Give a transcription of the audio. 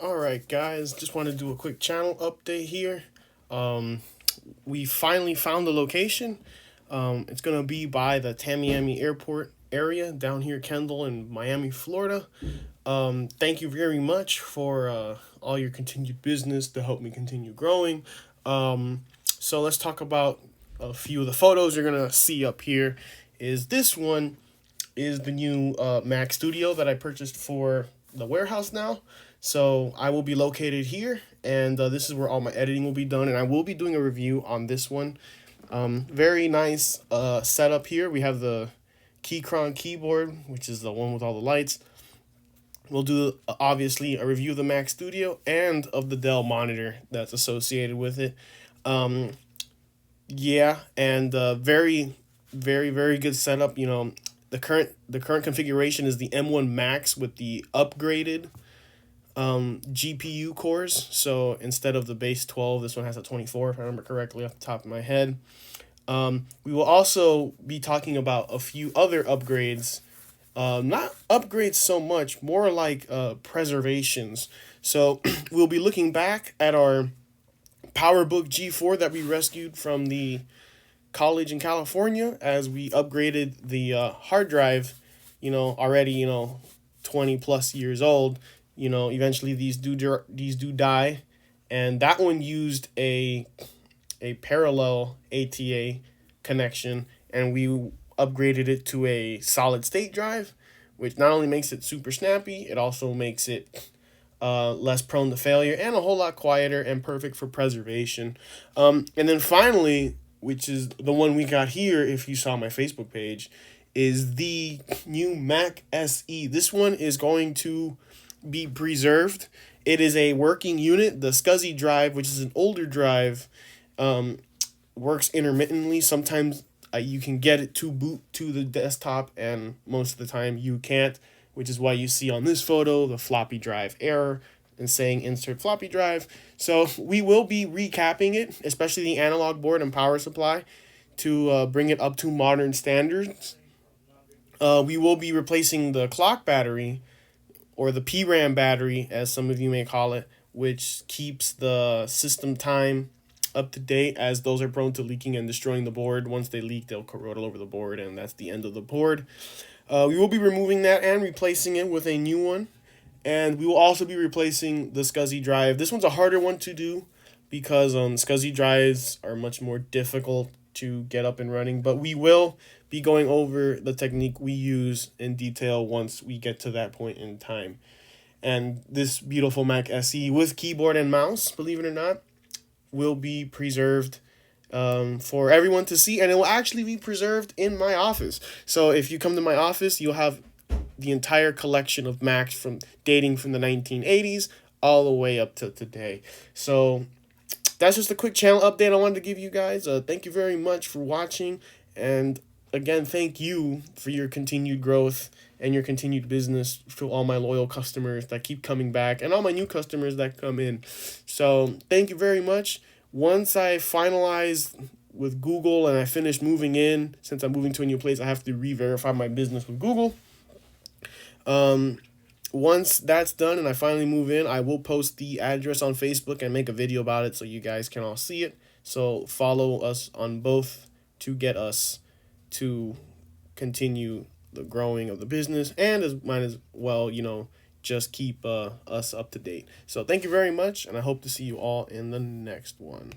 All right, guys, just want to do a quick channel update here. Um, we finally found the location. It's gonna be by the Tamiami Airport area down here, Kendall in Miami, Florida. Thank you very much for all your continued business to help me continue growing. So let's talk about a few of the photos you're gonna see up here. Is this one is the new Mac Studio that I purchased for the warehouse now. So I will be located here, and this is where all my editing will be done, and I will be doing a review on this one. Very nice setup here. We have the Keychron keyboard, which is the one with all the lights. We'll do obviously a review of the Mac Studio and of the Dell monitor that's associated with it. Um, yeah, and very good setup. The current configuration is the M1 Max with the upgraded GPU cores. So instead of the base 12, this one has a 24, if I remember correctly off the top of my head. We will also be talking about a few other upgrades. Not upgrades so much, more like preservations. So we'll be looking back at our PowerBook G4 that we rescued from the college in California as we upgraded the hard drive, already, 20 plus years old. Eventually these do die, and that one used a parallel ATA connection, and we upgraded it to a solid state drive, which not only makes it super snappy, it also makes it less prone to failure and a whole lot quieter and perfect for preservation. And then finally, which is the one we got here, if you saw my Facebook page, is the new Mac SE. This one is going to be preserved. It is a working unit. The SCSI drive, which is an older drive, works intermittently. Sometimes you can get it to boot to the desktop, and most of the time you can't, which is why you see on this photo the floppy drive error and saying insert floppy drive. So we will be recapping it, especially the analog board and power supply, to bring it up to modern standards. We will be replacing the clock battery, or the PRAM battery, as some of you may call it, which keeps the system time up to date, as those are prone to leaking and destroying the board. Once they leak, they'll corrode all over the board, and that's the end of the board. We will be removing that and replacing it with a new one. And we will also be replacing the SCSI drive. This one's a harder one to do because SCSI drives are much more difficult to get up and running. But we will be going over the technique we use in detail once we get to that point in time. And this beautiful Mac SE with keyboard and mouse, believe it or not, will be preserved for everyone to see, and it will actually be preserved in my office. So if you come to my office, you'll have the entire collection of Macs from dating from the 1980s all the way up to today. So that's just a quick channel update I wanted to give you guys. Thank you very much for watching, and again, thank you for your continued growth and your continued business, to all my loyal customers that keep coming back and all my new customers that come in. So thank you very much. Once I finalize with Google and I finish moving in, since I'm moving to a new place, I have to re-verify my business with Google. Once that's done and I finally move in, I will post the address on Facebook and make a video about it so you guys can all see it. So follow us on both to get us to continue the growing of the business, and as might as well, just keep us up to date. So thank you very much, and I hope to see you all in the next one.